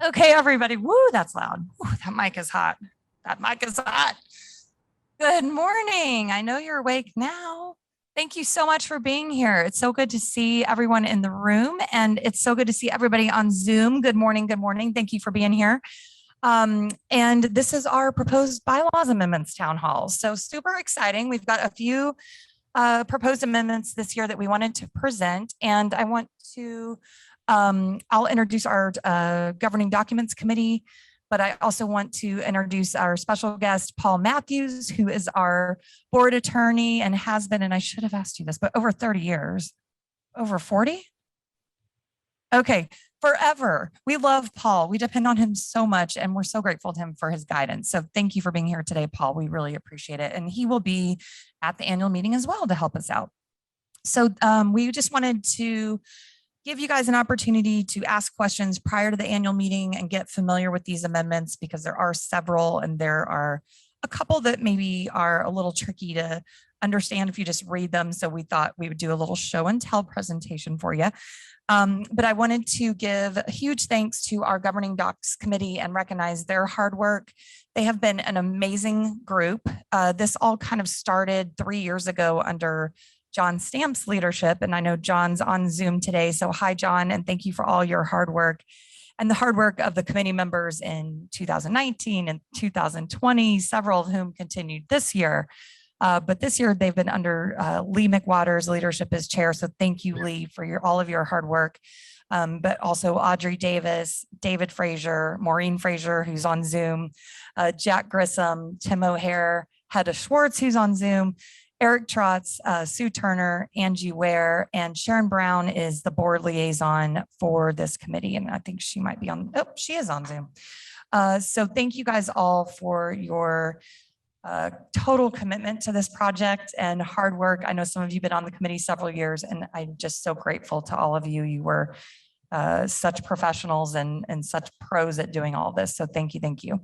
Okay, everybody. Woo, that's loud. Woo, that mic is hot. That mic is hot. Good morning. I know you're awake now. Thank you so much for being here. It's so good to see everyone in the room, and it's so good to see everybody on Zoom. Good morning. Good morning. Thank you for being here. And this is our proposed bylaws amendments town hall. So super exciting. We've got a few proposed amendments this year that we wanted to present, and I want to I'll introduce our governing documents committee, but I also want to introduce our special guest, Paul Matthews, who is our board attorney and has been, and I should have asked you this, but over 30 years, over 40? Okay, forever. We love Paul. We depend on him so much, and we're so grateful to him for his guidance. So thank you for being here today, Paul. We really appreciate it. And he will be at the annual meeting as well to help us out. So we just wanted to give you guys an opportunity to ask questions prior to the annual meeting and get familiar with these amendments, because there are several and there are a couple that maybe are a little tricky to understand if you just read them. So we thought we would do a little show and tell presentation for you. But I wanted to give a huge thanks to our governing docs committee and recognize their hard work. They have been an amazing group. This all kind of started 3 years ago under John Stamp's leadership. And I know John's on Zoom today. So hi, John, and thank you for all your hard work and the hard work of the committee members in 2019 and 2020, several of whom continued this year. But this year they've been under Lee McWater's leadership as chair. So thank you, Lee, for all of your hard work. But also Audrey Davis, David Frazier, Maureen Frazier, who's on Zoom, Jack Grissom, Tim O'Hare, Hedda Schwartz, who's on Zoom, Eric Trotz, Sue Turner, Angie Ware, and Sharon Brown is the board liaison for this committee. And I think she might be on, oh, she is on Zoom. So thank you guys all for your total commitment to this project and hard work. I know some of you have been on the committee several years, and I'm just so grateful to all of you. You were such professionals and such pros at doing all this. So thank you, thank you.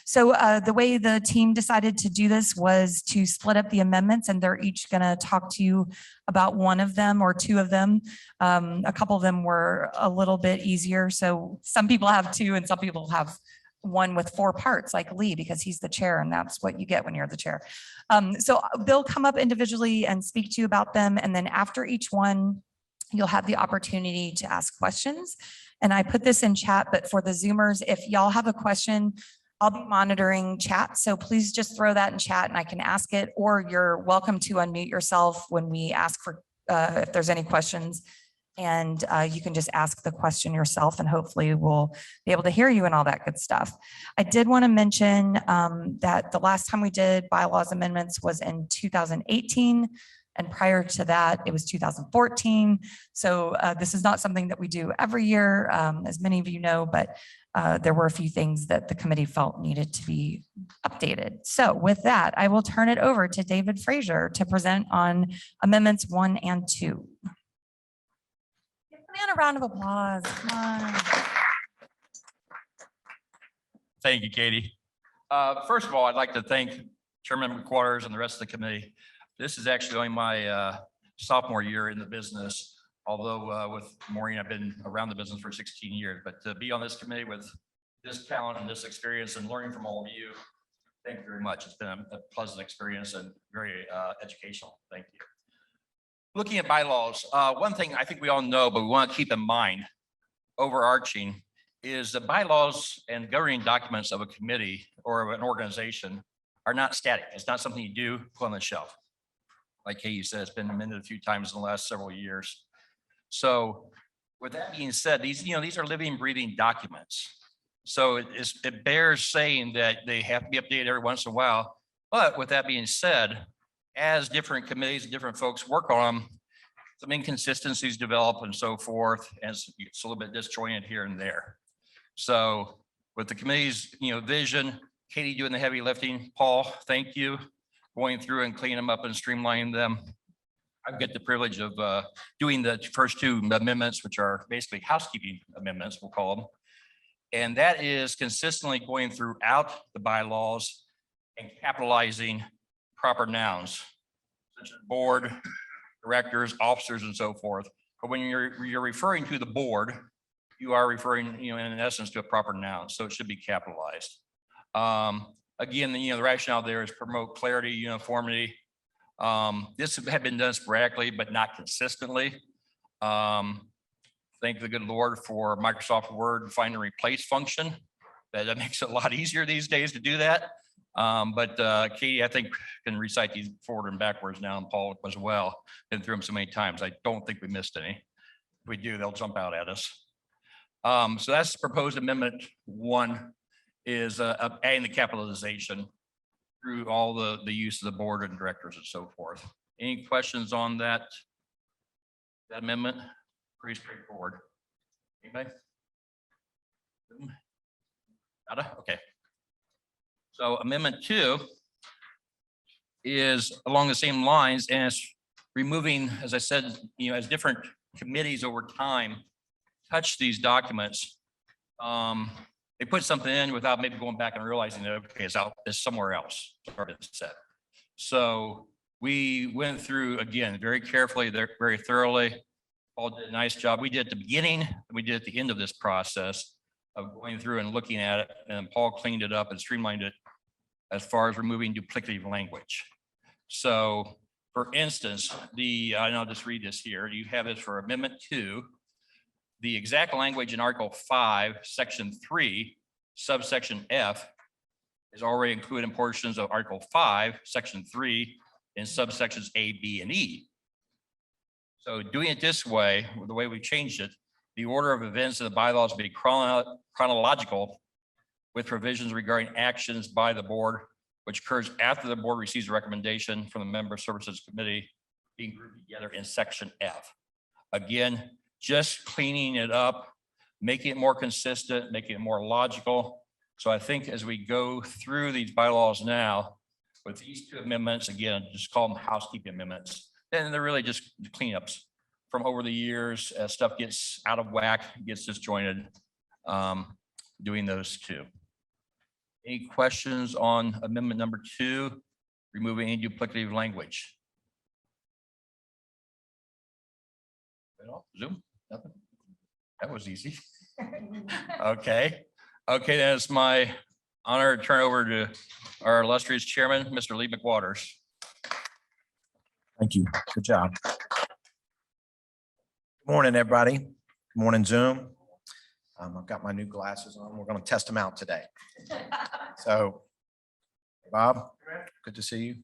So the way the team decided to do this was to split up the amendments, and they're each going to talk to you about one of them or two of them. A couple of them were a little bit easier. So some people have two and some people have one with 4 parts, like Lee, because he's the chair, and that's what you get when you're the chair. So they'll come up individually and speak to you about them. And then after each one, you'll have the opportunity to ask questions. And I put this in chat, but for the Zoomers, if y'all have a question, I'll be monitoring chat. So please just throw that in chat and I can ask it, or you're welcome to unmute yourself when we ask for, if there's any questions, and you can just ask the question yourself and hopefully we'll be able to hear you and all that good stuff. I did want to mention that the last time we did bylaws amendments was in 2018. And prior to that, it was 2014. So this is not something that we do every year, as many of you know, but there were a few things that the committee felt needed to be updated. So with that, I will turn it over to David Frazier to present on amendments 1 and 2. Give the man a round of applause. Come on. Thank you, Katie. First of all, I'd like to thank Chairman McQuarters and the rest of the committee. This is actually only my sophomore year in the business, although with Maureen, I've been around the business for 16 years. But to be on this committee with this talent and this experience and learning from all of you, thank you very much. It's been a pleasant experience and very educational. Thank you. Looking at bylaws, one thing I think we all know, but we want to keep in mind, overarching, is the bylaws and governing documents of a committee or of an organization are not static. It's not something you do put on the shelf. Like Katie said, it's been amended a few times in the last several years. So with that being said, these are living, breathing documents. So it bears saying that they have to be updated every once in a while. But with that being said, as different committees and different folks work on them, some inconsistencies develop and so forth, and it's a little bit disjointed here and there. So with the committee's vision, Katie doing the heavy lifting, Paul, thank you, going through and cleaning them up and streamlining them. I get the privilege of doing the first 2 amendments, which are basically housekeeping amendments, we'll call them. And that is consistently going throughout the bylaws and capitalizing proper nouns, such as board, directors, officers, and so forth. But when you're referring to the board, you are referring, in essence to a proper noun, so it should be capitalized. Again, the rationale there is promote clarity, uniformity. This had been done sporadically, but not consistently. Thank the good Lord for Microsoft Word find and replace function. That makes it a lot easier these days to do that. But Katie, I think, can recite these forward and backwards now, and Paul as well. Been through them so many times. I don't think we missed any. If we do, they'll jump out at us. So that's proposed amendment 1 is adding the capitalization through all the use of the board and directors and so forth. Any questions on that amendment? Pretty straightforward. Anybody? Okay. So amendment 2 is along the same lines, and it's removing, as I said, as different committees over time touch these documents, they put something in without maybe going back and realizing that, okay, it's somewhere else. So we went through, again, very carefully, very thoroughly. Paul did a nice job. We did at the beginning, and we did at the end of this process of going through and looking at it, and Paul cleaned it up and streamlined it as far as removing duplicative language. So for instance, and I'll just read this here. You have this for amendment 2. The exact language in Article 5, Section 3, subsection F is already included in portions of Article 5, Section 3, in subsections A, B, and E. So doing it this way, the way we changed it, the order of events of the bylaws will be chronological with provisions regarding actions by the board, which occurs after the board receives a recommendation from the Member Services Committee being grouped together in Section F. Again, just cleaning it up, making it more consistent, making it more logical. So I think as we go through these bylaws now, with these 2 amendments, again, just call them housekeeping amendments, and they're really just cleanups from over the years as stuff gets out of whack, gets disjointed, doing those 2. Any questions on amendment number 2, removing any duplicative language? Zoom, nothing. That was easy. Okay, then it's my honor to turn over to our illustrious chairman, Mr. Lee McWaters. Thank you. Good job. Good morning, everybody. Good morning, Zoom. I've got my new glasses on. We're going to test them out today. So, Bob, good to see you.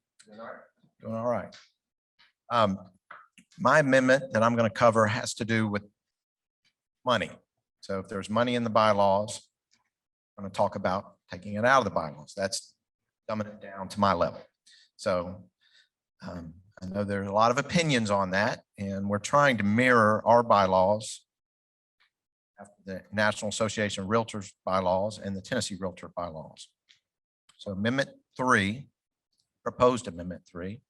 Doing all right. My amendment that I'm going to cover has to do with money. So if there's money in the bylaws, I'm going to talk about taking it out of the bylaws. That's dumbing it down to my level. So I know there's a lot of opinions on that, and we're trying to mirror our bylaws, the National Association of Realtors bylaws and the Tennessee Realtor bylaws. So Amendment 3, proposed Amendment 3.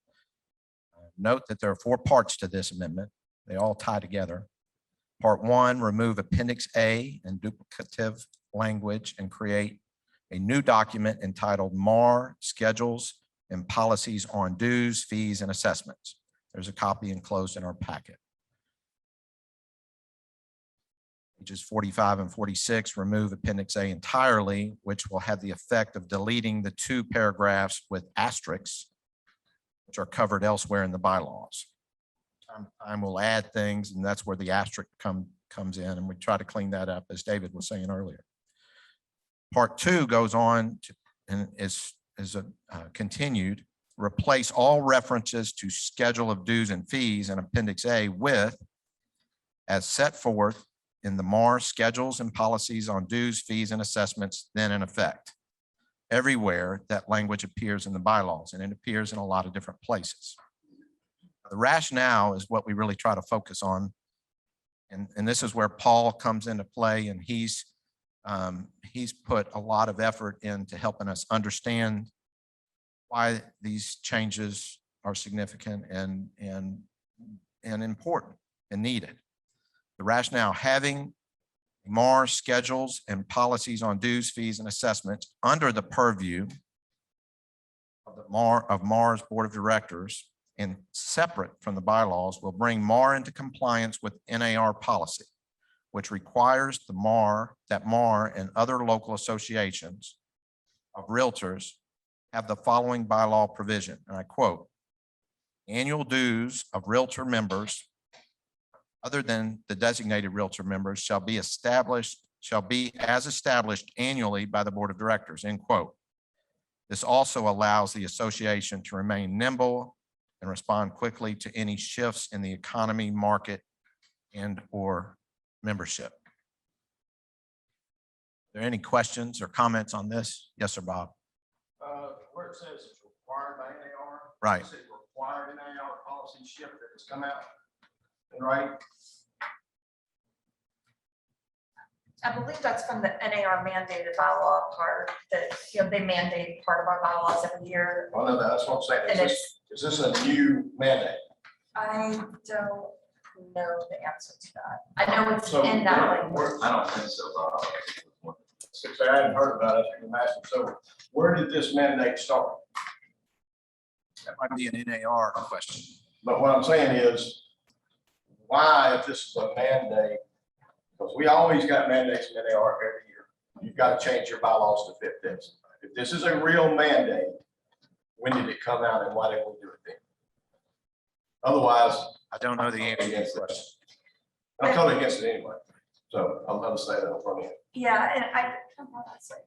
Note that there are 4 parts to this amendment. They all tie together. Part 1, remove Appendix A and duplicative language and create a new document entitled MAR Schedules and Policies on Dues, Fees, and Assessments. There's a copy enclosed in our packet. Pages 45 and 46, remove Appendix A entirely, which will have the effect of deleting the 2 paragraphs with asterisks, which are covered elsewhere in the bylaws. Time will add things, and that's where the asterisk comes in, and we try to clean that up, as David was saying earlier. Part 2 goes on to, and is continued, replace all references to schedule of dues and fees in Appendix A with, as set forth in the MAR schedules and policies on dues, fees, and assessments then in effect. Everywhere that language appears in the bylaws, and it appears in a lot of different places. The rationale is what we really try to focus on. And this is where Paul comes into play, and he's put a lot of effort into helping us understand why these changes are significant and important and needed. The rationale: having MAR schedules and policies on dues, fees, and assessments under the purview of MAR's Board of Directors and separate from the bylaws will bring MAR into compliance with NAR policy, which requires that MAR and other local associations of realtors have the following bylaw provision, and I quote, annual dues of realtor members other than the designated realtor members shall be as established annually by the Board of Directors, end quote. This also allows the association to remain nimble and respond quickly to any shifts in the economy, market, and or membership. Are there any questions or comments on this? Yes, sir, Bob. Where it says it's required by NAR. Right. It says required NAR policy shift that has come out. Right. I believe that's from the NAR mandated bylaw part that, they mandate part of our bylaws every year. Well, no, that's what I'm saying. And Is this a new mandate? I don't know the answer to that. I know it's So in that language. I don't think so. Since I hadn't heard about it, I can imagine. So where did this mandate start? That might be an NAR question. But what I'm saying is, why, if this is a mandate, because we always got mandates in NAR every year. You've got to change your bylaws to fit this. If this is a real mandate, when did it come out and why didn't we do it then? Otherwise, I don't know the answer to that question. I'm totally against it anyway. So I'm going to say that in front of you. Yeah, and I don't know that's right.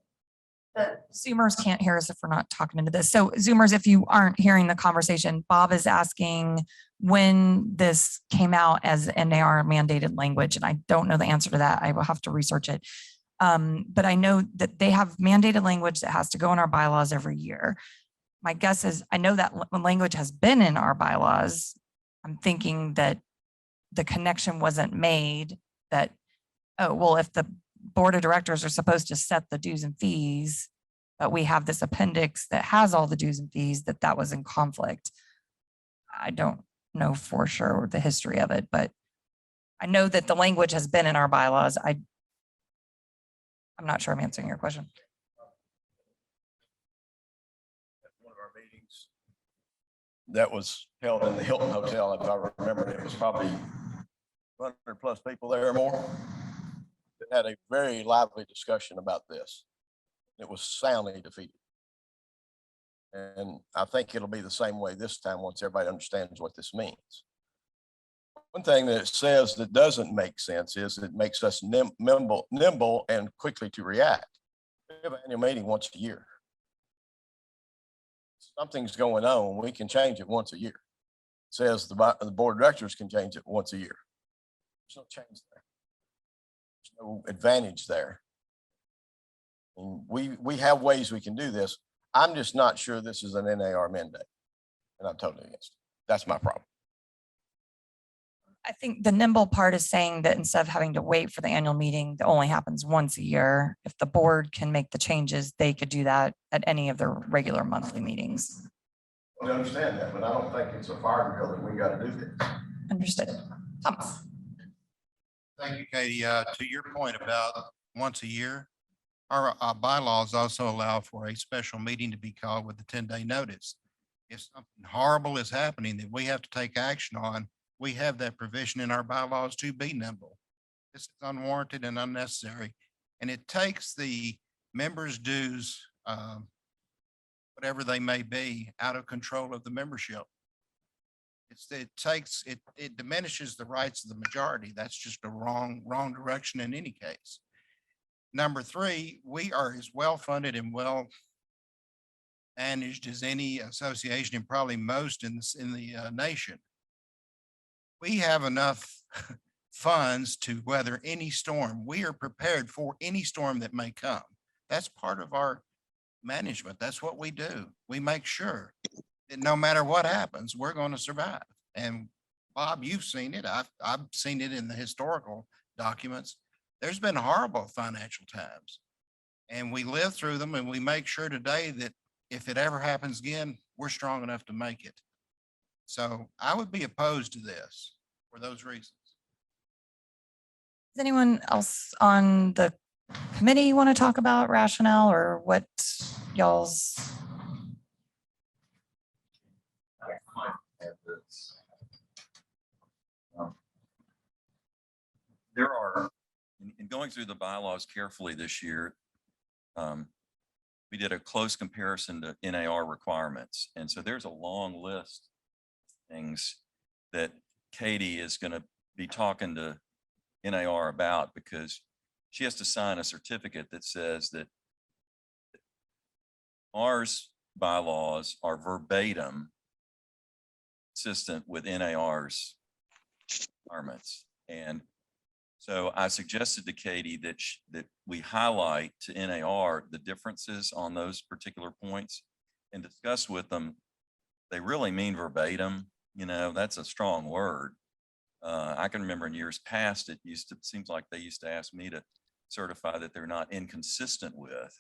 The Zoomers can't hear us if we're not talking into this. So Zoomers, if you aren't hearing the conversation, Bob is asking when this came out as NAR mandated language, and I don't know the answer to that. I will have to research it. But I know that they have mandated language that has to go in our bylaws every year. My guess is, I know that language has been in our bylaws. I'm thinking that the connection wasn't made that, oh, well, if the board of directors are supposed to set the dues and fees, but we have this appendix that has all the dues and fees, that was in conflict. I don't know for sure the history of it, but I know that the language has been in our bylaws. I'm not sure I'm answering your question. At one of our meetings that was held in the Hilton Hotel, if I remember, it was probably 100 plus people there or more that had a very lively discussion about this. It was soundly defeated. And I think it'll be the same way this time once everybody understands what this means. One thing that it says that doesn't make sense is it makes us nimble and quickly to react. We have an annual meeting once a year. Something's going on, we can change it once a year. It says the board of directors can change it once a year. There's no change there. There's no advantage there. And we have ways we can do this. I'm just not sure this is an NAR mandate, and I'm totally against it. That's my problem. I think the nimble part is saying that instead of having to wait for the annual meeting that only happens once a year, if the board can make the changes, they could do that at any of their regular monthly meetings. I understand that, but I don't think it's a fire drill that we got to do this. Understood. Thomas. Thank you, Katie. To your point about once a year, our bylaws also allow for a special meeting to be called with a 10-day notice. If something horrible is happening that we have to take action on, we have that provision in our bylaws to be nimble. This is unwarranted and unnecessary, and it takes the members' dues, whatever they may be, out of control of the membership. It diminishes the rights of the majority. That's just a wrong direction in any case. Number three, we are as well funded and well managed as any association, and probably most in the nation. We have enough funds to weather any storm. We are prepared for any storm that may come. That's part of our management. That's what we do. We make sure that no matter what happens, we're going to survive. And Bob, you've seen it. I've seen it in the historical documents. There's been horrible financial times, and we live through them, and we make sure today that if it ever happens again, we're strong enough to make it. So I would be opposed to this for those reasons. Does anyone else on the committee want to talk about rationale or what y'all's? There are in going through the bylaws carefully this year, we did a close comparison to NAR requirements. And so there's a long list of things that Katie is going to be talking to NAR about, because she has to sign a certificate that says that ours bylaws are verbatim consistent with NAR's requirements. And so I suggested to Katie that that we highlight to NAR the differences on those particular points and discuss with them. They really mean verbatim. You know, that's a strong word. I can remember in years past, it seems like they used to ask me to certify that they're not inconsistent with.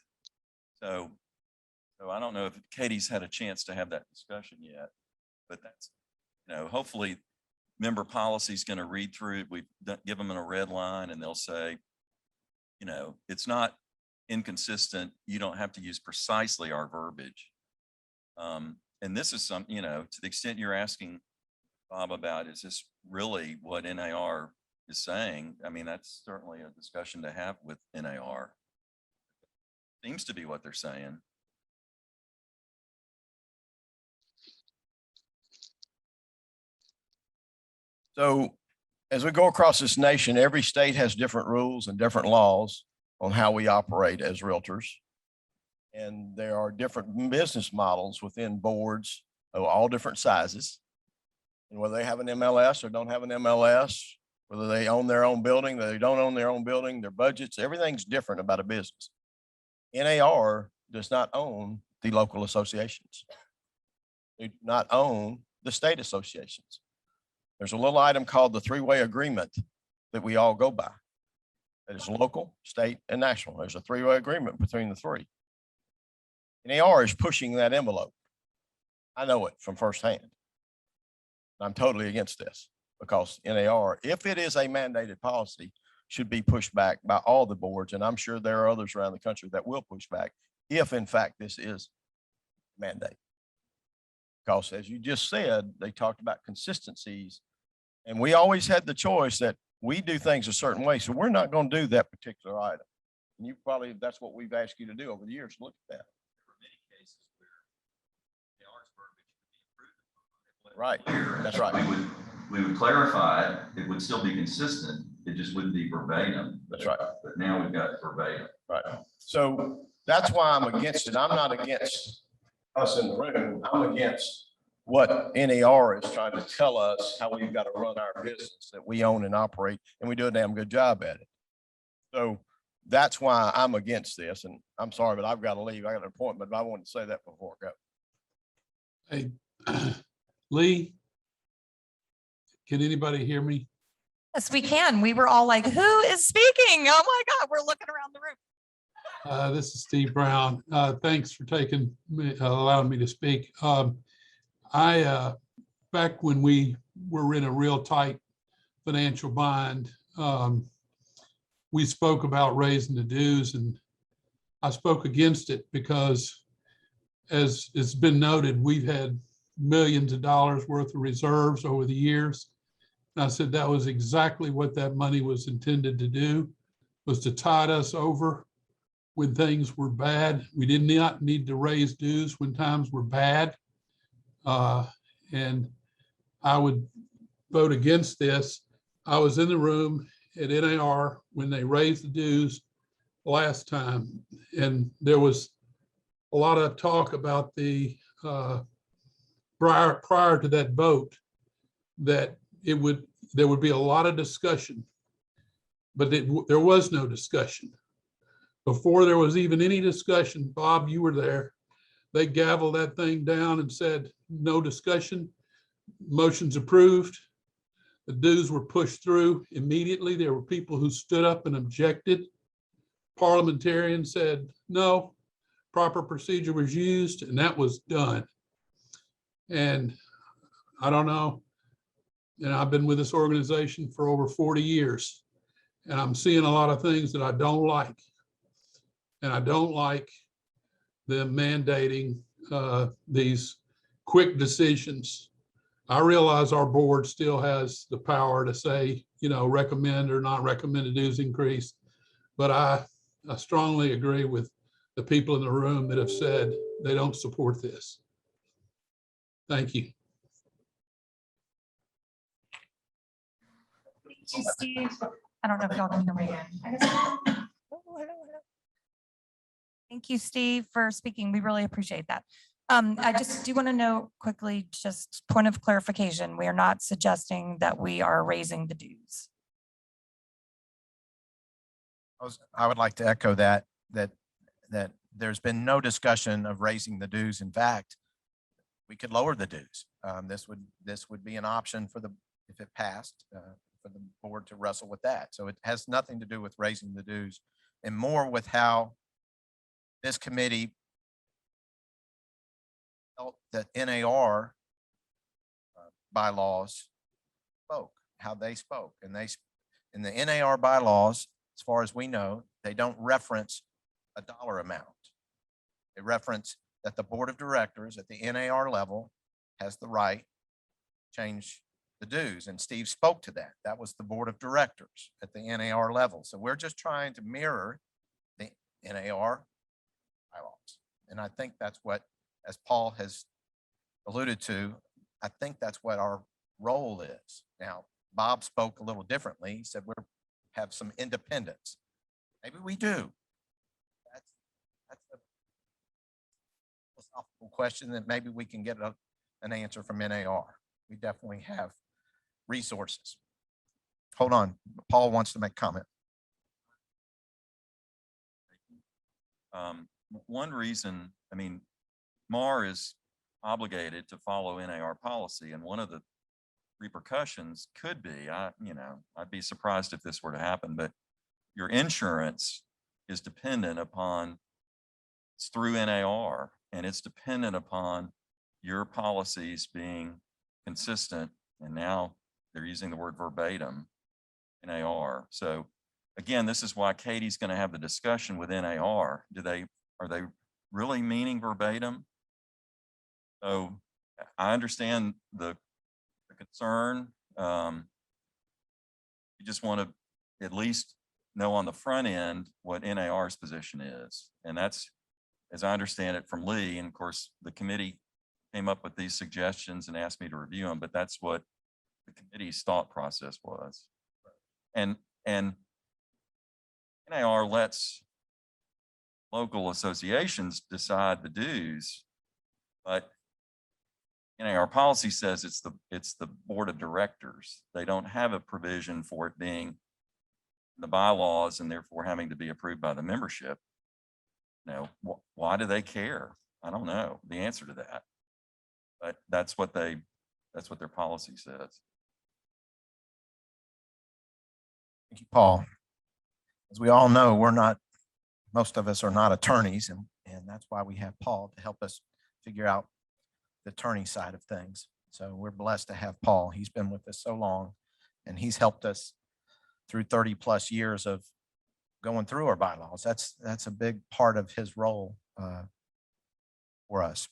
So I don't know if Katie's had a chance to have that discussion yet, but that's, you know, hopefully member policy is going to read through it. We give them in a red line and they'll say, you know, it's not inconsistent. You don't have to use precisely our verbiage. And this is some, you know, to the extent you're asking Bob about, is this really what NAR is saying? I mean, that's certainly a discussion to have with NAR. Seems to be what they're saying. So as we go across this nation, every state has different rules and different laws on how we operate as realtors. And there are different business models within boards of all different sizes. And whether they have an MLS or don't have an MLS, whether they own their own building, whether they don't own their own building, their budgets, everything's different about a business. NAR does not own the local associations. They do not own the state associations. There's a little item called the three-way agreement that we all go by. That is local, state, and national. There's a three-way agreement between the three. NAR is pushing that envelope. I know it from firsthand. I'm totally against this because NAR, if it is a mandated policy, should be pushed back by all the boards. And I'm sure there are others around the country that will push back if in fact this is mandate. Because as you just said, they talked about consistencies and we always had the choice that we do things a certain way. So we're not going to do that particular item. And you probably, that's what we've asked you to do over the years. Look at that. Right, that's right. We would clarify it. It would still be consistent. It just wouldn't be verbatim. That's right. But now we've got verbatim. Right. So that's why I'm against it. I'm not against us in the room. I'm against what NAR is trying to tell us how we've got to run our business that we own and operate, and we do a damn good job at it. So that's why I'm against this. And I'm sorry, but I've got to leave. I got an appointment, but I wanted to say that before I go. Hey, Lee, can anybody hear me? Yes, we can. We were all like, who is speaking? Oh my God, we're looking around the room. This is Steve Brown. Thanks for allowing me to speak. Back when we were in a real tight financial bind, we spoke about raising the dues, and I spoke against it because, as it's been noted, we've had millions of dollars worth of reserves over the years. And I said that was exactly what that money was intended to do, was to tide us over when things were bad. We did not need to raise dues when times were bad. And I would vote against this. I was in the room at NAR when they raised the dues last time, and there was a lot of talk about the prior to that vote that there would be a lot of discussion, but there was no discussion. Before there was even any discussion, Bob, you were there, they gavelled that thing down and said, no discussion, motion's approved. The dues were pushed through immediately. There were people who stood up and objected. Parliamentarians said, no, proper procedure was used, and that was done. And I don't know, and I've been with this organization for over 40 years, and I'm seeing a lot of things that I don't like. And I don't like them mandating these quick decisions. I realize our board still has the power to say, you know, recommend or not recommend a dues increase. But I strongly agree with the people in the room that have said they don't support this. Thank you. Thank you, Steve. I don't know if y'all can hear me. Oh, hello. Thank you, Steve, for speaking. We really appreciate that. I just do want to know quickly, just point of clarification, we are not suggesting that we are raising the dues. I would like to echo that there's been no discussion of raising the dues. In fact, we could lower the dues. This would be an option for if it passed, for the board to wrestle with that. So it has nothing to do with raising the dues and more with how this committee felt that NAR bylaws spoke, how they spoke. And in the NAR bylaws, as far as we know, they don't reference a dollar amount. They reference that the board of directors at the NAR level has the right to change the dues. And Steve spoke to that. That was the board of directors at the NAR level. So we're just trying to mirror the NAR bylaws. And I think that's what, as Paul has alluded to, I think that's what our role is. Now, Bob spoke a little differently. He said we have some independence. Maybe we do. That's a philosophical question that maybe we can get an answer from NAR. We definitely have resources. Hold on, Paul wants to make comment. One reason, I mean, MAR is obligated to follow NAR policy, and one of the repercussions could be, I'd be surprised if this were to happen, but your insurance is dependent upon, it's through NAR, and it's dependent upon your policies being consistent. And now they're using the word verbatim, NAR. So again, this is why Katie's going to have the discussion with NAR. Are they really meaning verbatim? So I understand the concern. You just want to at least know on the front end what NAR's position is. And that's, as I understand it from Lee, and of course the committee came up with these suggestions and asked me to review them, but that's what the committee's thought process was. And NAR lets local associations decide the dues, but NAR policy says it's the board of directors. They don't have a provision for it being the bylaws and therefore having to be approved by the membership. Why do they care? I don't know the answer to that, but that's what their policy says. Thank you, Paul. As we all know, most of us are not attorneys, and that's why we have Paul to help us figure out the attorney side of things. So we're blessed to have Paul. He's been with us so long, and he's helped us through 30+ years of going through our bylaws. That's a big part of his role for us.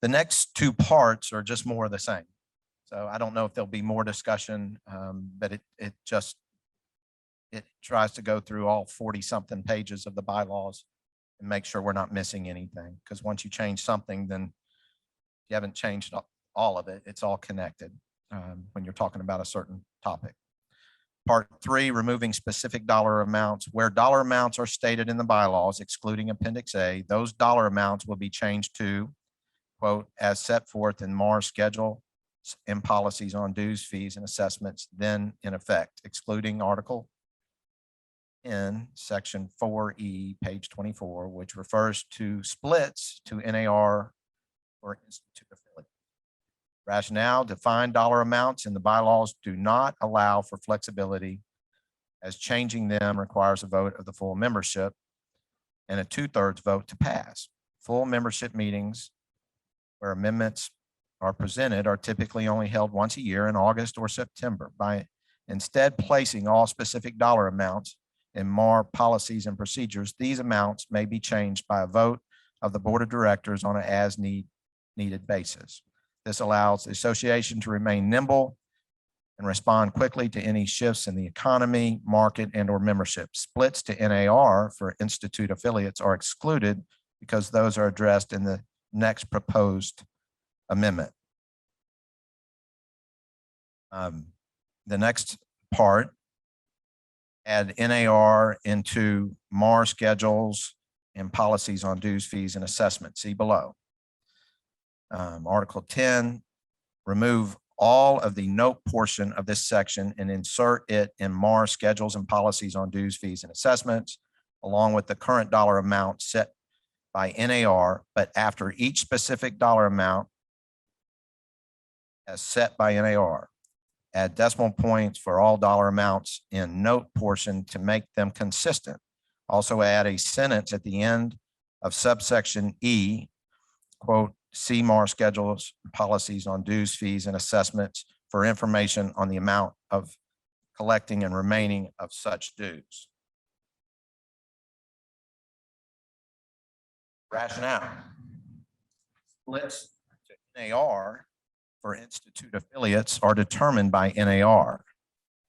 The next two parts are just more of the same. So I don't know if there'll be more discussion, but it tries to go through all 40-something pages of the bylaws and make sure we're not missing anything. Because once you change something, then you haven't changed all of it. It's all connected when you're talking about a certain topic. Part 3, removing specific dollar amounts. Where dollar amounts are stated in the bylaws, excluding Appendix A, those dollar amounts will be changed to, quote, as set forth in MAR schedule and policies on dues, fees, and assessments, then in effect, excluding Article in Section 4E, page 24, which refers to splits to NAR or institute affiliate. Rationale: defined dollar amounts in the bylaws do not allow for flexibility, as changing them requires a vote of the full membership and a 2/3 vote to pass. Full membership meetings where amendments are presented are typically only held once a year in August or September. By instead placing all specific dollar amounts in MAR policies and procedures, these amounts may be changed by a vote of the board of directors on an as needed basis. This allows the association to remain nimble and respond quickly to any shifts in the economy, market, and or membership. Splits to NAR for Institute affiliates are excluded because those are addressed in the next proposed amendment. The next part, add NAR into MAR schedules and policies on dues, fees, and assessments. See below. Article 10, remove all of the note portion of this section and insert it in MAR schedules and policies on dues, fees, and assessments, along with the current dollar amount set by NAR, but after each specific dollar amount as set by NAR. Add decimal points for all dollar amounts in note portion to make them consistent. Also add a sentence at the end of subsection E, quote, see MAR schedules, policies on dues, fees, and assessments for information on the amount of collecting and remaining of such dues. Rationale. Splits to NAR for Institute affiliates are determined by NAR.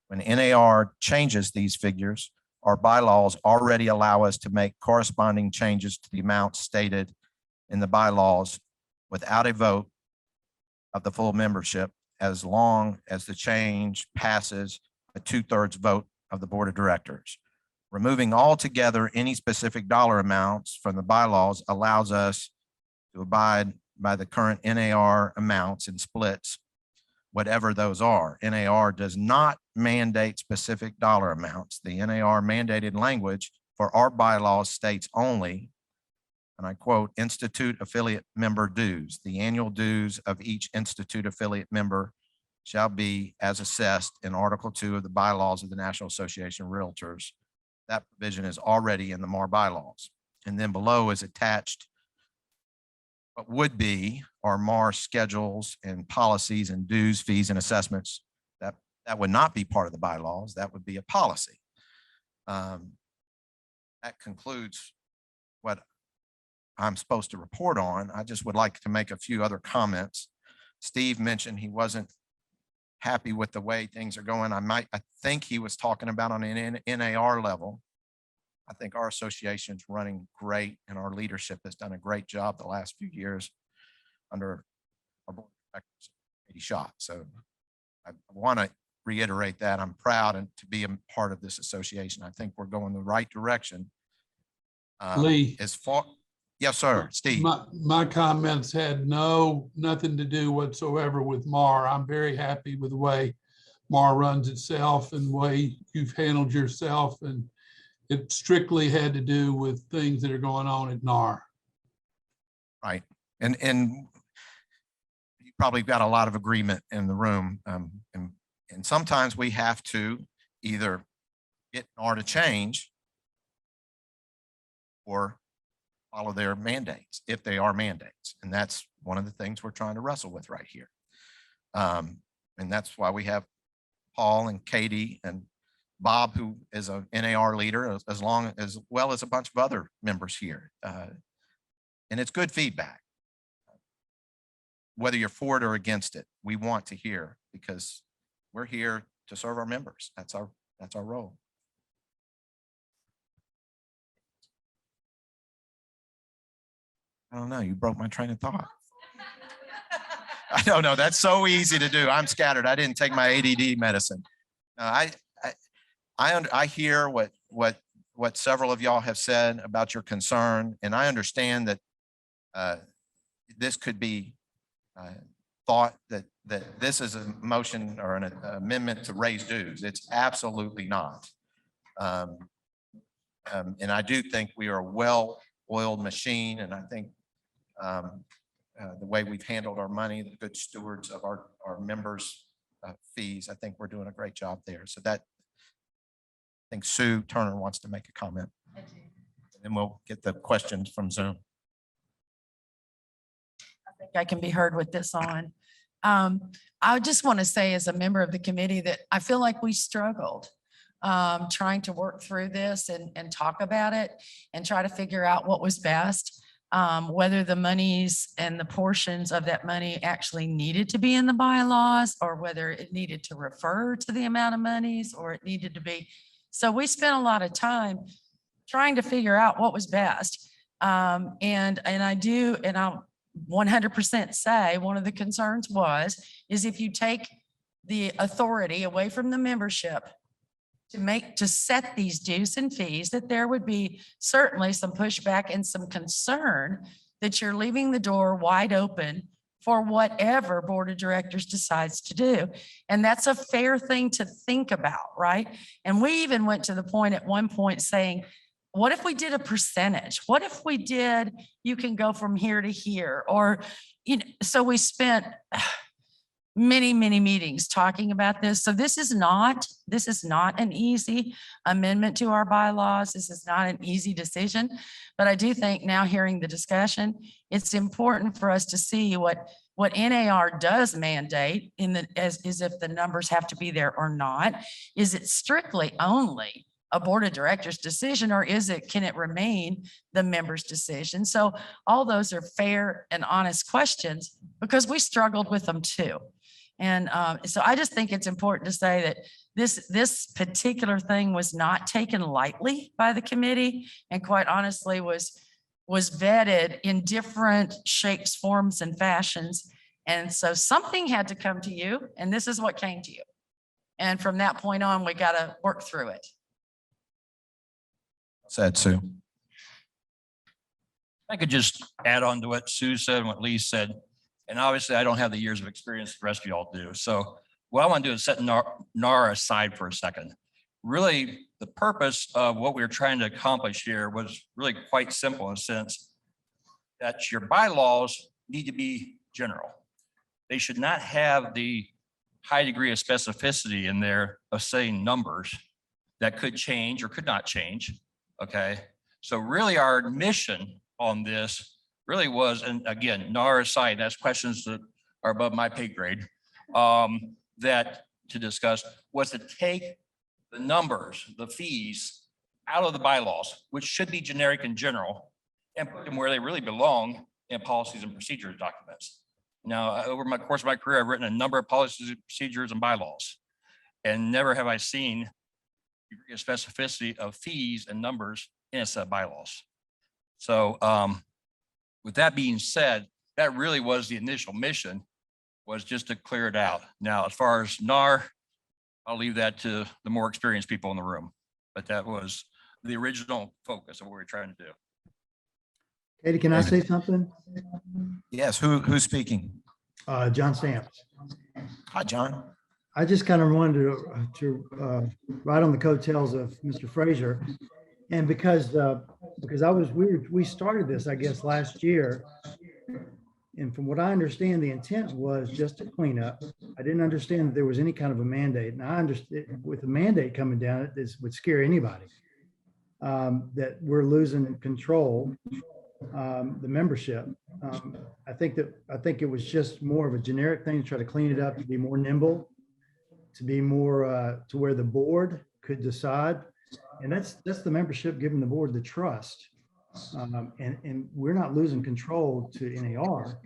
When NAR changes these figures, our bylaws already allow us to make corresponding changes to the amounts stated in the bylaws without a vote of the full membership, as long as the change passes a 2/3 vote of the board of directors. Removing altogether any specific dollar amounts from the bylaws allows us to abide by the current NAR amounts and splits, whatever those are. NAR does not mandate specific dollar amounts. The NAR mandated language for our bylaws states only, and I quote, Institute affiliate member dues. The annual dues of each Institute affiliate member shall be as assessed in Article 2 of the bylaws of the National Association of Realtors. That provision is already in the MAR bylaws. And then below is attached what would be our MAR schedules and policies and dues, fees, and assessments. That would not be part of the bylaws. That would be a policy. That concludes what I'm supposed to report on. I just would like to make a few other comments. Steve mentioned he wasn't happy with the way things are going. I think he was talking about on an NAR level. I think our association's running great and our leadership has done a great job the last few years under our board of directors, Katie Schott. So I want to reiterate that I'm proud and to be a part of this association. I think we're going the right direction. Lee. As far, yes, sir, Steve. My comments had nothing to do whatsoever with MAR. I'm very happy with the way MAR runs itself and the way you've handled yourself, and it strictly had to do with things that are going on at NAR. Right. And you probably got a lot of agreement in the room. And sometimes we have to either get NAR to change or follow their mandates, if they are mandates. And that's one of the things we're trying to wrestle with right here. And that's why we have Paul and Katie and Bob, who is a NAR leader, as well as a bunch of other members here. And it's good feedback. Whether you're for it or against it, we want to hear, because we're here to serve our members. That's our role. I don't know. You broke my train of thought. I don't know. That's so easy to do. I'm scattered. I didn't take my ADD medicine. I hear what several of y'all have said about your concern, and I understand that this could be thought that this is a motion or an amendment to raise dues. It's absolutely not. And I do think we are a well-oiled machine, and I think the way we've handled our money, the good stewards of our members' fees, I think we're doing a great job there. So that, I think Sue Turner wants to make a comment. And then we'll get the questions from Zoom. I think I can be heard with this on. I just want to say, as a member of the committee, that I feel like we struggled trying to work through this and talk about it and try to figure out what was best. whether the monies and the portions of that money actually needed to be in the bylaws, or whether it needed to refer to the amount of monies, or it needed to be. So we spent a lot of time trying to figure out what was best. And I'll 100% say one of the concerns is if you take the authority away from the membership to set these dues and fees, that there would be certainly some pushback and some concern that you're leaving the door wide open for whatever board of directors decides to do. And that's a fair thing to think about, right? And we even went to the point at one point saying, what if we did a percentage? What if we did, you can go from here to here? Or, so we spent many, many meetings talking about this. So this is not an easy amendment to our bylaws. This is not an easy decision. But I do think now, hearing the discussion, it's important for us to see what NAR does mandate as if the numbers have to be there or not. Is it strictly only a board of directors decision, or can it remain the members' decision? So all those are fair and honest questions, because we struggled with them too. And so I just think it's important to say that this particular thing was not taken lightly by the committee, and quite honestly was vetted in different shapes, forms, and fashions. And so something had to come to you, and this is what came to you. And from that point on, we got to work through it. Said Sue. I could just add on to what Sue said and what Lee said. And obviously I don't have the years of experience the rest of y'all do. So what I want to do is set NAR aside for a second. Really, the purpose of what we were trying to accomplish here was really quite simple, in a sense that your bylaws need to be general. They should not have the high degree of specificity in there of saying numbers that could change or could not change. Okay. So really our mission on this really was, and again, NAR aside, that's questions that are above my pay grade, that to discuss was to take the numbers, the fees out of the bylaws, which should be generic and general, and put them where they really belong in policies and procedures documents. Now, over my course of my career, I've written a number of policies, procedures, and bylaws, and never have I seen a specificity of fees and numbers in a set of bylaws. So with that being said, that really was the initial mission, was just to clear it out. Now, as far as NAR, I'll leave that to the more experienced people in the room, but that was the original focus of what we were trying to do. Katie, can I say something? Yes, who's speaking? John Stamps. Hi, John. I just kind of wanted to ride on the coattails of Mr. Frazier. And because we started this, I guess, last year. And from what I understand, the intent was just to clean up. I didn't understand that there was any kind of a mandate. And I understand with the mandate coming down, this would scare anybody, that we're losing control, the membership. I think it was just more of a generic thing to try to clean it up, to be more nimble, to be more to where the board could decide. And that's the membership giving the board the trust. And we're not losing control to NAR.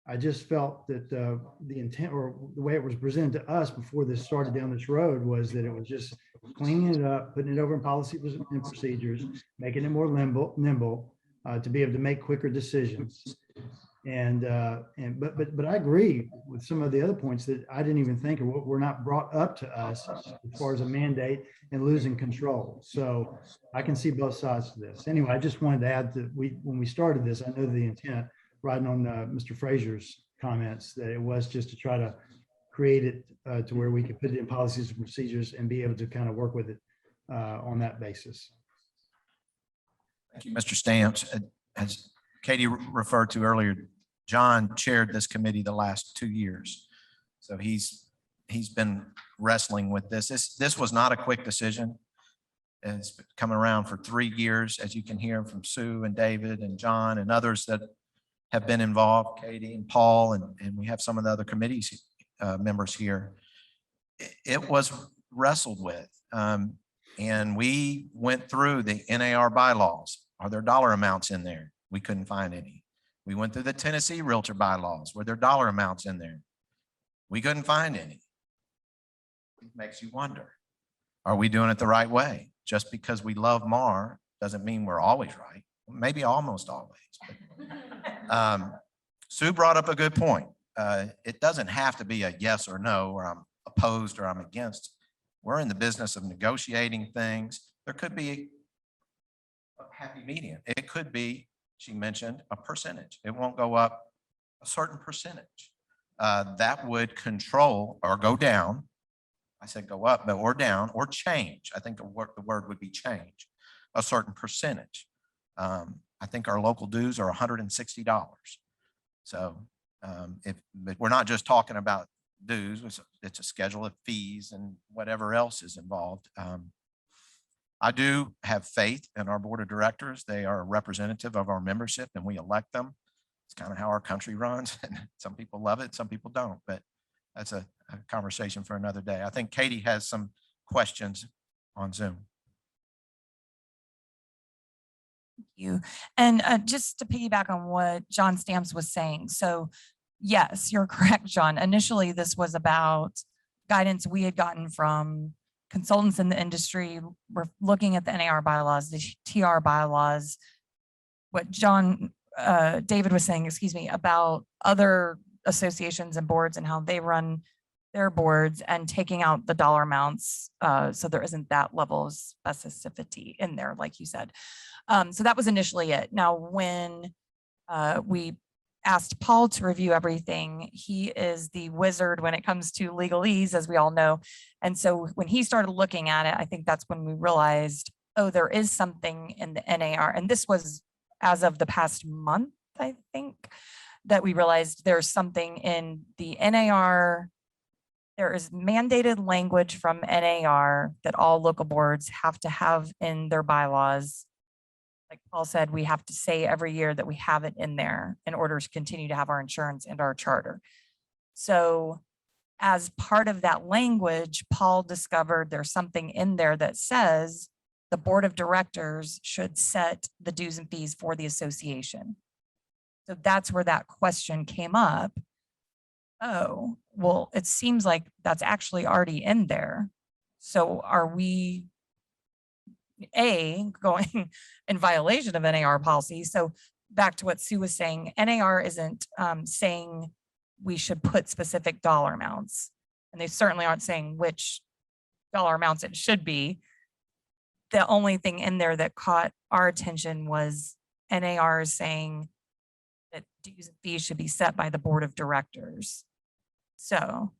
I just felt that the intent, or the way it was presented to us before this started down this road, was that it was just cleaning it up, putting it over in policy and procedures, making it more nimble to be able to make quicker decisions. But I agree with some of the other points that I didn't even think of, what were not brought up to us as far as a mandate and losing control. So I can see both sides to this. Anyway, I just wanted to add that when we started this, I know the intent, riding on Mr. Frazier's comments, that it was just to try to create it to where we could put it in policies and procedures and be able to kind of work with it on that basis. Thank you, Mr. Stamps. As Katie referred to earlier, John chaired this committee the last 2 years. So he's been wrestling with this. This was not a quick decision. It's been coming around for 3 years, as you can hear from Sue and David and John and others that have been involved, Katie and Paul, and we have some of the other committees members here. It was wrestled with. And we went through the NAR bylaws. Are there dollar amounts in there? We couldn't find any. We went through the Tennessee Realtor bylaws. Were there dollar amounts in there? We couldn't find any. It makes you wonder, are we doing it the right way? Just because we love Mar doesn't mean we're always right. Maybe almost always. But, Sue brought up a good point. It doesn't have to be a yes or no, or I'm opposed or I'm against. We're in the business of negotiating things. There could be a happy medium. It could be, she mentioned, a percentage. It won't go up a certain percentage. That would control or go down. I said go up, but or down or change. I think the word would be change, a certain percentage. I think our local dues are $160. So but we're not just talking about dues, it's a schedule of fees and whatever else is involved. I do have faith in our board of directors. They are a representative of our membership and we elect them. It's kind of how our country runs. And some people love it, some people don't, but that's a conversation for another day. I think Katie has some questions on Zoom. You. And just to piggyback on what John Stamps was saying. So yes, you're correct, John. Initially, this was about guidance we had gotten from consultants in the industry. We're looking at the NAR bylaws, the TR bylaws, what David was saying, excuse me, about other associations and boards and how they run their boards and taking out the dollar amounts. So there isn't that level of specificity in there, like you said. So that was initially it. Now, when we asked Paul to review everything, he is the wizard when it comes to legalese, as we all know. And so when he started looking at it, I think that's when we realized, oh, there is something in the NAR. And this was as of the past month, I think, that we realized there's something in the NAR. There is mandated language from NAR that all local boards have to have in their bylaws. Like Paul said, we have to say every year that we have it in there in order to continue to have our insurance and our charter. So as part of that language, Paul discovered there's something in there that says the board of directors should set the dues and fees for the association. So that's where that question came up. Oh, well, it seems like that's actually already in there. So are we going in violation of NAR policy? So back to what Sue was saying, NAR isn't saying we should put specific dollar amounts, and they certainly aren't saying which dollar amounts it should be. The only thing in there that caught our attention was NAR is saying that dues and fees should be set by the board of directors. So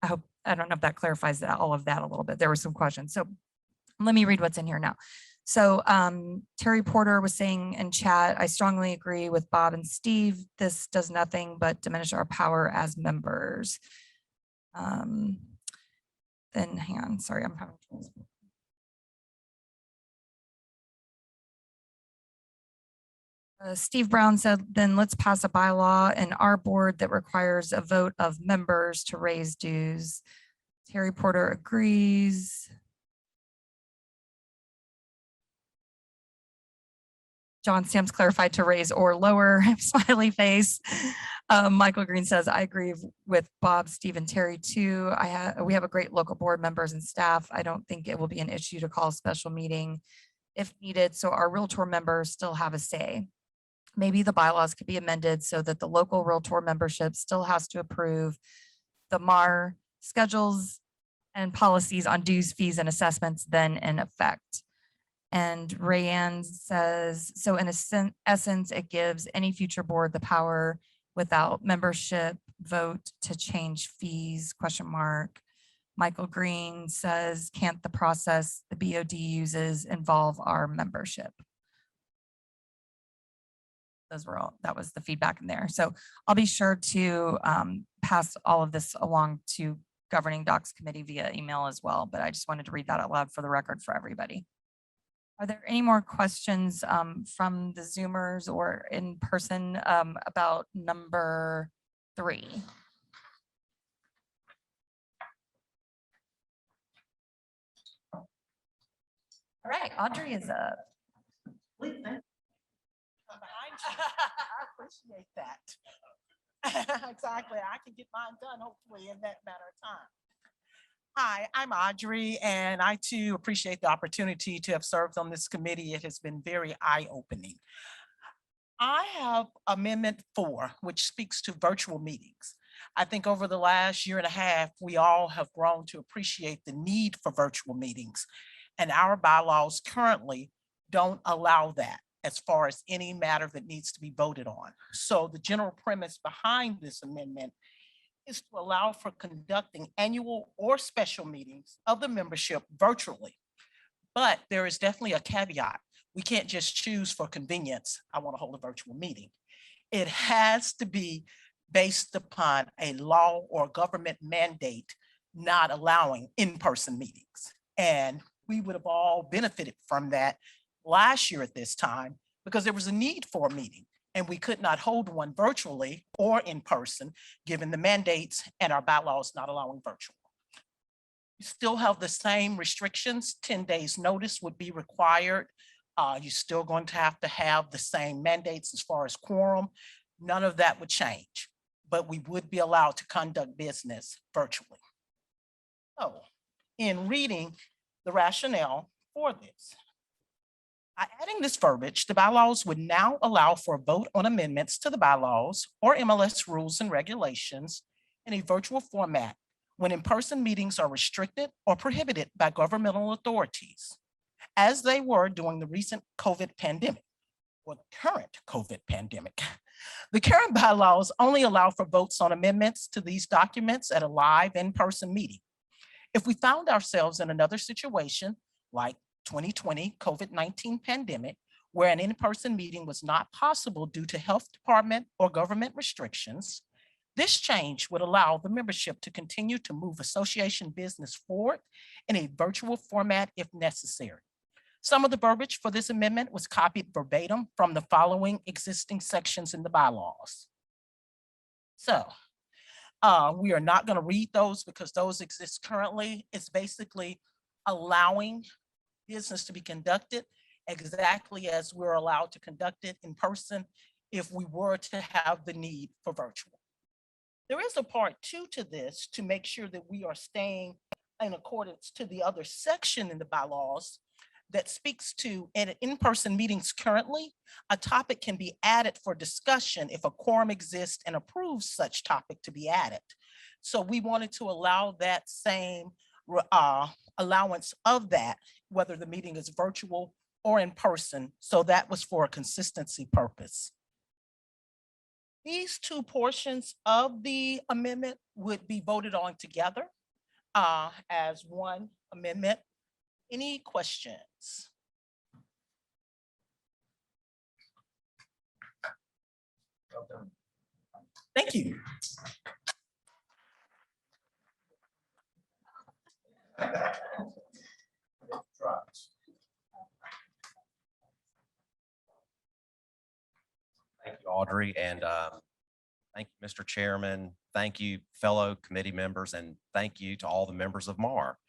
I don't know if that clarifies that, all of that a little bit. There were some questions. So let me read what's in here now. So Terry Porter was saying in chat, I strongly agree with Bob and Steve. This does nothing but diminish our power as members. Then hang on, sorry, I'm having trouble. Steve Brown said, then let's pass a bylaw in our board that requires a vote of members to raise dues. Terry Porter agrees. John Stamps clarified to raise or lower, smiley face. Michael Green says, I agree with Bob, Steve, and Terry too. We have a great local board members and staff. I don't think it will be an issue to call a special meeting if needed. So our Realtor members still have a say. Maybe the bylaws could be amended so that the local Realtor membership still has to approve the MAR schedules and policies on dues, fees, and assessments then in effect. And Rayanne says, so in essence, it gives any future board the power without membership vote to change fees, ? Michael Green says, can't the process the BOD uses involve our membership? That was the feedback in there. So I'll be sure to pass all of this along to governing docs committee via email as well, but I just wanted to read that out loud for the record for everybody. Are there any more questions from the Zoomers or in person about number 3? All right, Audrey is up. appreciate that. Exactly. I can get mine done hopefully in that matter of time. Hi, I'm Audrey, and I too appreciate the opportunity to have served on this committee. It has been very eye-opening. I have Amendment 4, which speaks to virtual meetings. I think over the last year and a half, we all have grown to appreciate the need for virtual meetings. And our bylaws currently don't allow that as far as any matter that needs to be voted on. So the general premise behind this amendment is to allow for conducting annual or special meetings of the membership virtually. But there is definitely a caveat. We can't just choose for convenience, I want to hold a virtual meeting. It has to be based upon a law or government mandate not allowing in-person meetings. And we would have all benefited from that last year at this time because there was a need for a meeting and we could not hold one virtually or in person, given the mandates and our bylaws not allowing virtual. You still have the same restrictions. 10 days notice would be required. You're still going to have the same mandates as far as quorum. None of that would change, but we would be allowed to conduct business virtually. So in reading the rationale for this, by adding this verbiage, the bylaws would now allow for a vote on amendments to the bylaws or MLS rules and regulations in a virtual format when in-person meetings are restricted or prohibited by governmental authorities, as they were during the recent COVID pandemic or the current COVID pandemic. The current bylaws only allow for votes on amendments to these documents at a live in-person meeting. If we found ourselves in another situation like 2020 COVID-19 pandemic, where an in-person meeting was not possible due to health department or government restrictions, this change would allow the membership to continue to move association business forward in a virtual format if necessary. Some of the verbiage for this amendment was copied verbatim from the following existing sections in the bylaws. So we are not going to read those because those exist currently. It's basically allowing business to be conducted exactly as we're allowed to conduct it in person if we were to have the need for virtual. There is a part 2 to this to make sure that we are staying in accordance to the other section in the bylaws that speaks to in-person meetings currently. A topic can be added for discussion if a quorum exists and approves such topic to be added. So we wanted to allow that same allowance of that, whether the meeting is virtual or in person. So that was for a consistency purpose. These two portions of the amendment would be voted on together as one amendment. Any questions? Thank you. Thank you, Audrey, and thank you, Mr. Chairman. Thank you, fellow committee members, and thank you to all the members of MAR.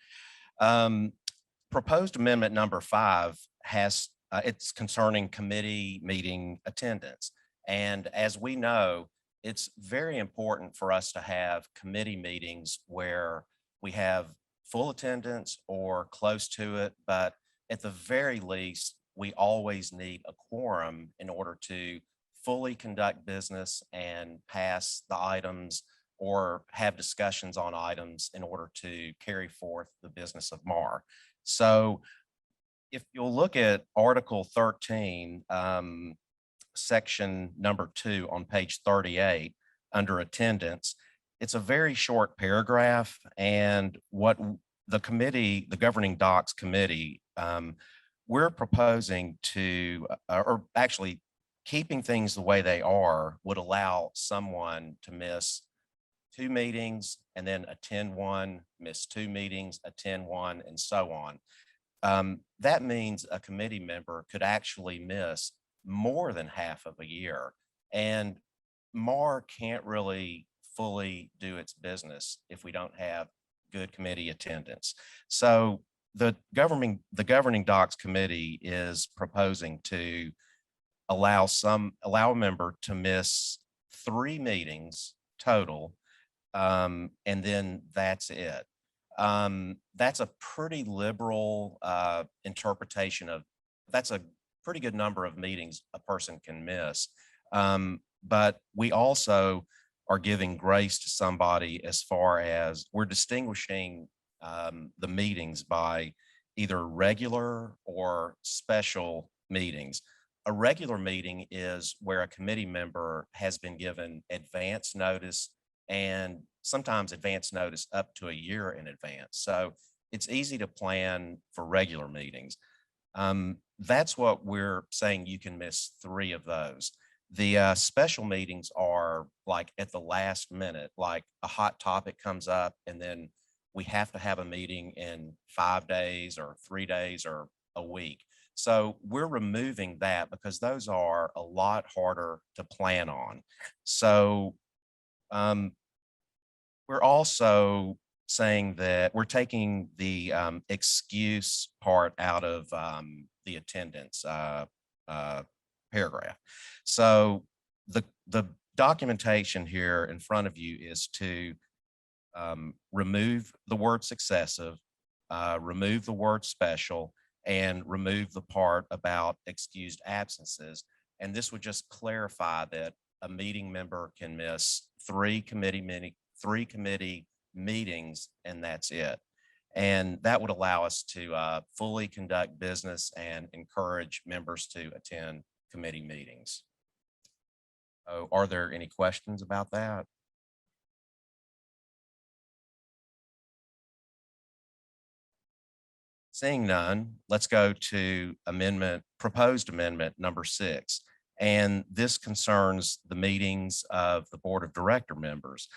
Proposed amendment number 5 has, it's concerning committee meeting attendance. And as we know, it's very important for us to have committee meetings where we have full attendance or close to it, but at the very least, we always need a quorum in order to fully conduct business and pass the items or have discussions on items in order to carry forth the business of MAR. So if you'll look at Article 13, section number 2 on page 38 under attendance, it's a very short paragraph, and what the committee, the governing docs committee, we're proposing to, or actually keeping things the way they are would allow someone to miss 2 meetings and then attend one, miss 2 meetings, attend one, and so on. That means a committee member could actually miss more than half of a year, and MAR can't really fully do its business if we don't have good committee attendance. So the governing docs committee is proposing to allow a member to miss 3 meetings total. And then that's it. That's a pretty liberal interpretation of, that's a pretty good number of meetings a person can miss. But we also are giving grace to somebody as far as we're distinguishing the meetings by either regular or special meetings. A regular meeting is where a committee member has been given advance notice, and sometimes advance notice up to a year in advance. So it's easy to plan for regular meetings. That's what we're saying. You can miss 3 of those. The special meetings are like at the last minute, like a hot topic comes up and then we have to have a meeting in 5 days or 3 days or a week. So we're removing that because those are a lot harder to plan on. So we're also saying that we're taking the excuse part out of the attendance paragraph. So the documentation here in front of you is to remove the word successive, remove the word special, and remove the part about excused absences. And this would just clarify that a meeting member can miss 3 committee meetings, and that's it. And that would allow us to fully conduct business and encourage members to attend committee meetings. Oh, are there any questions about that? Seeing none, let's go to proposed amendment number 6. And this concerns the meetings of the board of director members.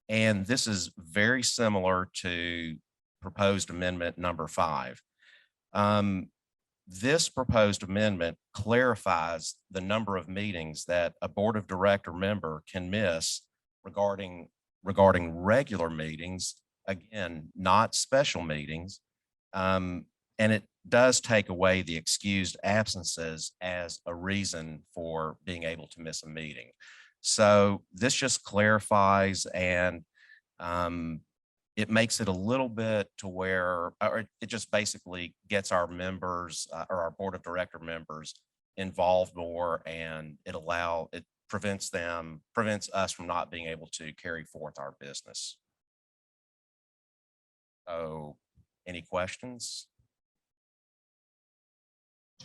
And this is very similar to proposed amendment number 5. This proposed amendment clarifies the number of meetings that a board of director member can miss regarding regular meetings, again, not special meetings. And it does take away the excused absences as a reason for being able to miss a meeting. So this just clarifies, and it makes it a little bit to where, or it just basically gets our members or our board of director members involved more, and it prevents us from not being able to carry forth our business. So any questions?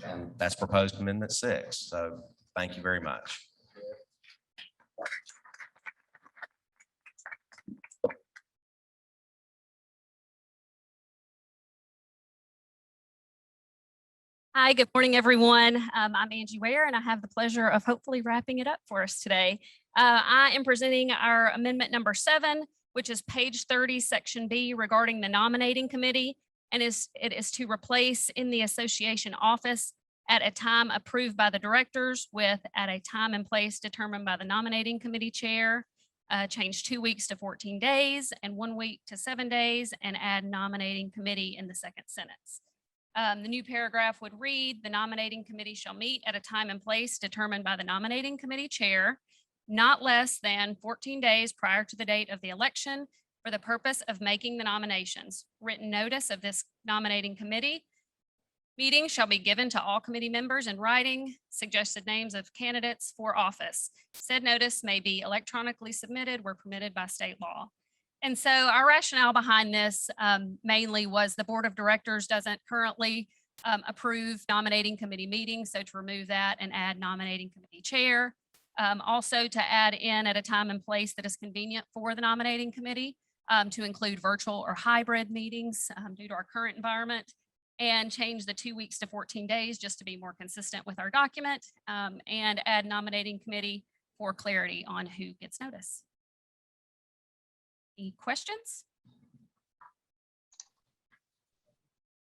And that's proposed amendment 6. So thank you very much. Hi, good morning, everyone. I'm Angie Ware, and I have the pleasure of hopefully wrapping it up for us today. I am presenting our amendment number 7, which is page 30, section B, regarding the nominating committee. And it is to replace "in the association office at a time approved by the directors" with "at a time and place determined by the nominating committee chair." Change 2 weeks to 14 days and 1 week to 7 days, and add "nominating committee" in the second sentence. The new paragraph would read, "The nominating committee shall meet at a time and place determined by the nominating committee chair, not less than 14 days prior to the date of the election, for the purpose of making the nominations. Written notice of this nominating committee meeting shall be given to all committee members in writing. Suggested names of candidates for office. Said notice may be electronically submitted where permitted by state law." And so our rationale behind this mainly was the board of directors doesn't currently approve nominating committee meetings. So to remove that and add "nominating committee chair." Also to add "in at a time and place that is convenient for the nominating committee," to include virtual or hybrid meetings due to our current environment, and change the 2 weeks to 14 days just to be more consistent with our document, and add "nominating committee" for clarity on who gets notice. Any questions?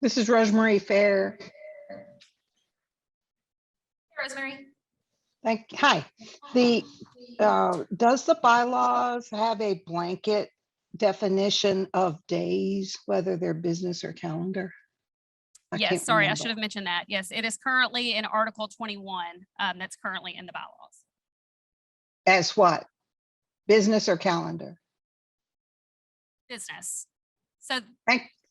This is Rosemary Fair. Hey, Rosemary. Hi. Does the bylaws have a blanket definition of days, whether they're business or calendar? I Yes, can't sorry, I remember. should have mentioned that. Yes, it is currently in Article 21. That's currently in the bylaws. As what? Business or calendar? Business. So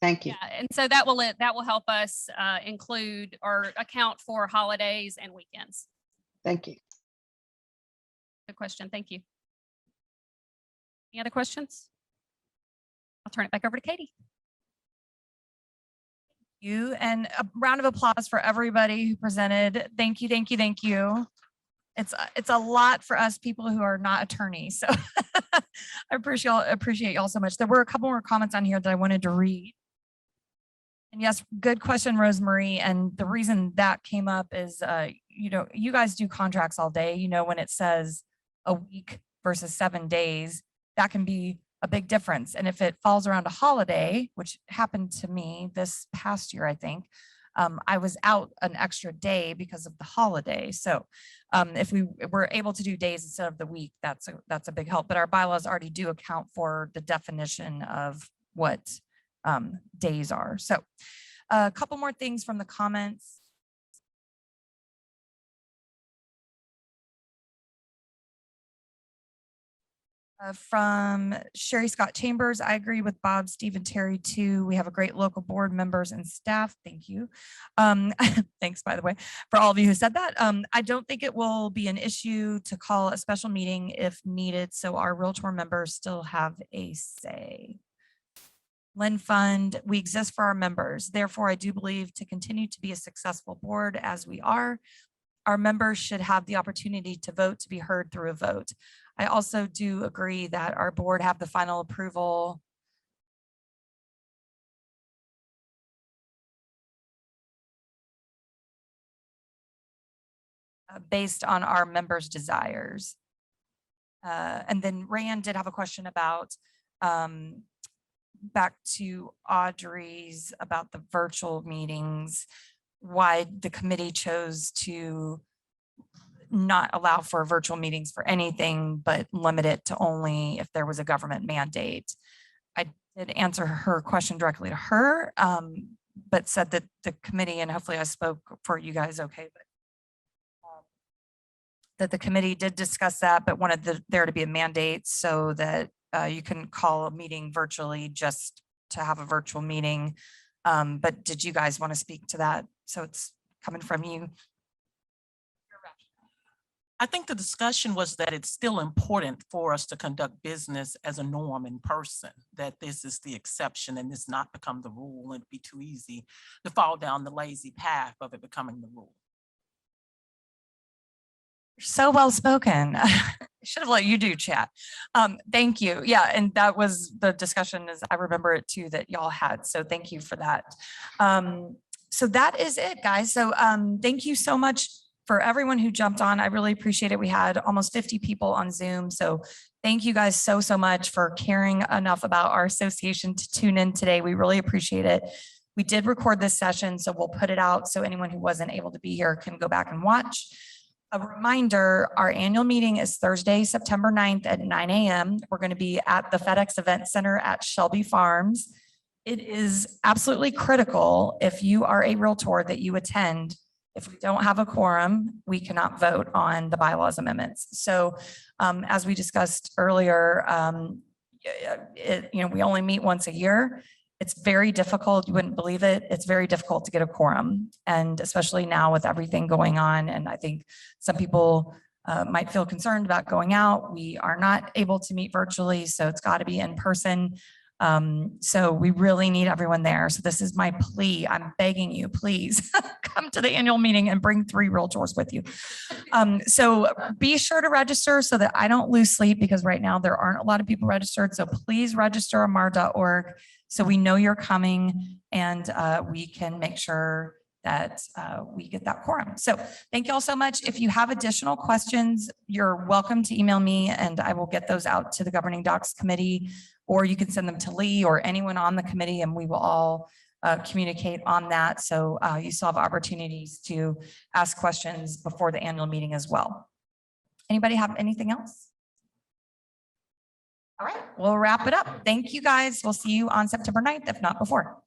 Thank you. yeah, and so that will help us include or account for holidays and weekends. Thank you. Good question. Thank you. Any other questions? I'll turn it back over to Katie. You and a round of applause for everybody who presented. Thank you, thank you, thank you. It's a lot for us people who are not attorneys. So I appreciate y'all so much. There were a couple more comments on here that I wanted to read. And yes, good question, Rosemary. And the reason that came up is, you guys do contracts all day. When it says a week versus 7 days, that can be a big difference. And if it falls around a holiday, which happened to me this past year, I think, I was out an extra day because of the holiday. So if we were able to do days instead of the week, that's a big help. But our bylaws already do account for the definition of what days are. So a couple more things from the comments. From Sherry Scott Chambers, I agree with Bob, Steve, and Terry too. We have a great local board members and staff. Thank you. Thanks, by the way, for all of you who said that. I don't think it will be an issue to call a special meeting if needed, so our Realtor members still have a say. Lynn Fund, we exist for our members. Therefore, I do believe to continue to be a successful board as we are, our members should have the opportunity to vote to be heard through a vote. I also do agree that our board have the final approval based on our members' desires. And then Rand did have a question about back to Audrey's about the virtual meetings, why the committee chose to not allow for virtual meetings for anything, but limit it to only if there was a government mandate. I did answer her question directly to her, but said that the committee, and hopefully I spoke for you guys okay, but that the committee did discuss that, but wanted there to be a mandate so that you can call a meeting virtually just to have a virtual meeting. But did you guys want to speak to that? So it's coming from you. I think the discussion was that it's still important for us to conduct business as a norm in person, that this is the exception and this not become the rule, and it'd be too easy to fall down the lazy path of it becoming the rule. So well spoken. Should have let you do chat. Thank you. Yeah, and that was the discussion, as I remember it too, that y'all had. So thank you for that. So that is it, guys. So thank you so much for everyone who jumped on. I really appreciate it. We had almost 50 people on Zoom. So thank you guys so much for caring enough about our association to tune in today. We really appreciate it. We did record this session, so we'll put it out so anyone who wasn't able to be here can go back and watch. A reminder, our annual meeting is Thursday, September 9th at 9 a.m. We're going to be at the FedEx Event Center at Shelby Farms. It is absolutely critical if you are a Realtor that you attend. If we don't have a quorum, we cannot vote on the bylaws amendments. So as we discussed earlier, we only meet once a year. It's very difficult. You wouldn't believe it. It's very difficult to get a quorum. And especially now with everything going on. And I think some people might feel concerned about going out. We are not able to meet virtually, so it's got to be in person. So we really need everyone there. So this is my plea. I'm begging you, please come to the annual meeting and bring 3 Realtors with you. So be sure to register so that I don't lose sleep, because right now there aren't a lot of people registered. So please register on mar.org so we know you're coming, and we can make sure that we get that quorum. So thank you all so much. If you have additional questions, you're welcome to email me and I will get those out to the Governing Docs Committee, or you can send them to Lee or anyone on the committee, and we will all communicate on that. So you still have opportunities to ask questions before the annual meeting as well. Anybody have anything else? All right, we'll wrap it up. Thank you guys. We'll see you on September 9th, if not before.